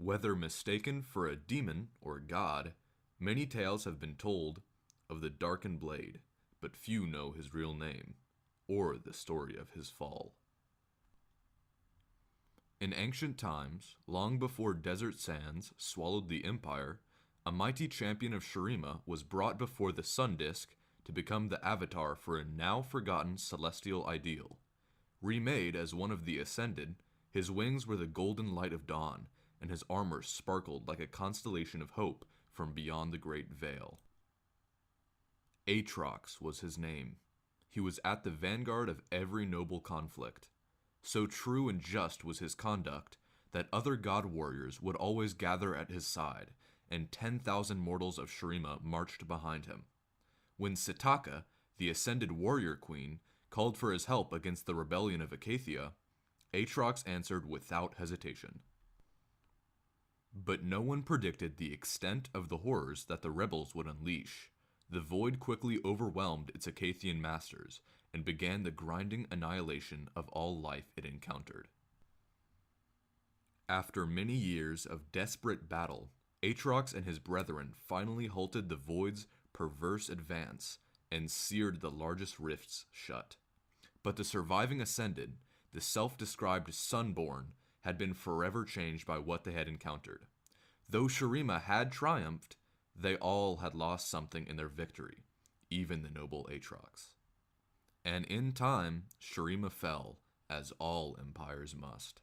Whether mistaken for a demon or god, many tales have been told of the Darkin blade, but few know his real name, or the story of his fall. In ancient times, long before desert sands swallowed the empire, a mighty champion of Shurima was brought before the sun disk to become the avatar for a now-forgotten celestial ideal. Remade as one of the Ascended, his wings were the golden light of dawn, and his armor sparkled like a constellation of hope from beyond the great veil. Aatrox was his name. He was at the vanguard of every noble conflict. So true and just was his conduct that other god warriors would always gather at his side, and 10,000 mortals of Shurima marched behind him. When Sitaka, the Ascended Warrior Queen, called for his help against the rebellion of Acacia, Aatrox answered without hesitation. But no one predicted the extent of the horrors that the rebels would unleash. The void quickly overwhelmed its Acacian masters, and began the grinding annihilation of all life it encountered. After many years of desperate battle, Aatrox and his brethren finally halted the void's perverse advance and seared the largest rifts shut. But the surviving Ascended, the self-described Sunborn, had been forever changed by what they had encountered. Though Shurima had triumphed, they all had lost something in their victory, even the noble Aatrox. And in time, Shurima fell, as all empires must.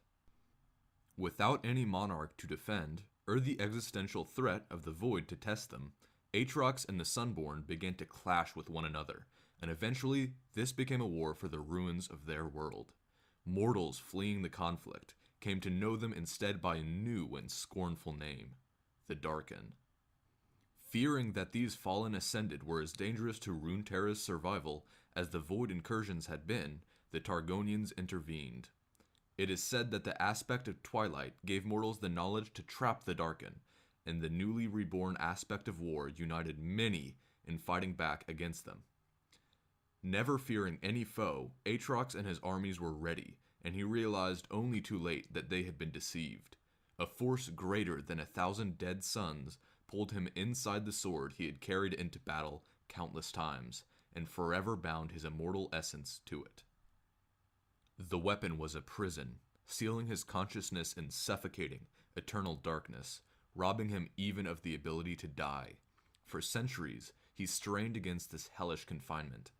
Without any monarch to defend, or the existential threat of the void to test them, Aatrox and the Sunborn began to clash with one another, and eventually this became a war for the ruins of their world. Mortals fleeing the conflict came to know them instead by a new and scornful name, the Darkin. Fearing that these fallen Ascended were as dangerous to Runeterra's survival as the Void incursions had been, the Targonians intervened. It is said that the aspect of Twilight gave mortals the knowledge to trap the Darkin, and the newly reborn aspect of war united many in fighting back against them. Never fearing any foe, Aatrox and his armies were ready, and he realized only too late that they had been deceived. A force greater than 1,000 dead suns pulled him inside the sword he had carried into battle countless times, and forever bound his immortal essence to it. The weapon was a prison, sealing his consciousness in suffocating, eternal darkness, robbing him even of the ability to die. For centuries, he strained against this hellish confinement,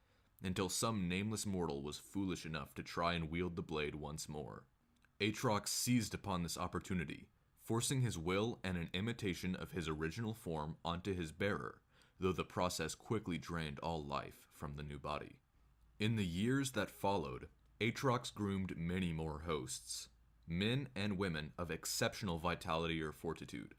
until some nameless mortal was foolish enough to try and wield the blade once more. Aatrox seized upon this opportunity, forcing his will and an imitation of his original form onto his bearer, though the process quickly drained all life from the new body. In the years that followed, Aatrox groomed many more hosts, men and women of exceptional vitality or fortitude.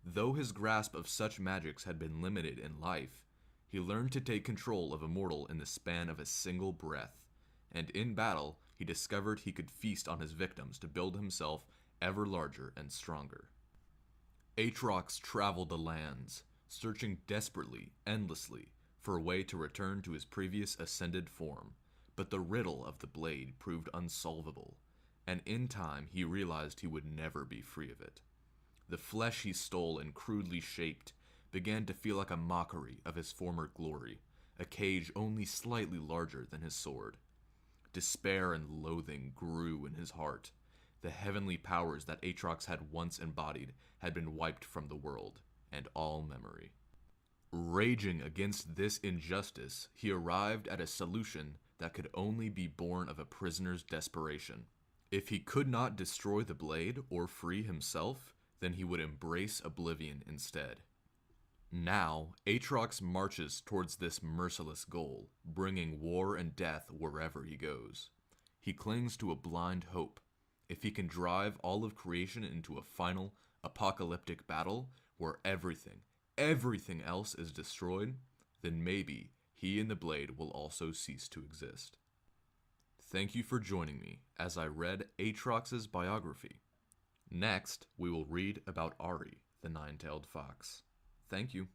Though his grasp of such magics had been limited in life, he learned to take control of a mortal in the span of a single breath, and in battle, he discovered he could feast on his victims to build himself ever larger and stronger. Aatrox traveled the lands, searching desperately, endlessly, for a way to return to his previous Ascended form, but the riddle of the blade proved unsolvable, and in time he realized he would never be free of it. The flesh he stole and crudely shaped began to feel like a mockery of his former glory, a cage only slightly larger than his sword. Despair and loathing grew in his heart. The heavenly powers that Aatrox had once embodied had been wiped from the world, and all memory. Raging against this injustice, he arrived at a solution that could only be born of a prisoner's desperation. If he could not destroy the blade or free himself, then he would embrace oblivion instead. Now, Aatrox marches towards this merciless goal, bringing war and death wherever he goes. He clings to a blind hope. If he can drive all of creation into a final, apocalyptic battle where everything else is destroyed, then maybe he and the blade will also cease to exist. Thank you for joining me as I read Aatrox's biography. Next, we will read about Ari, the nine-tailed fox. Thank you.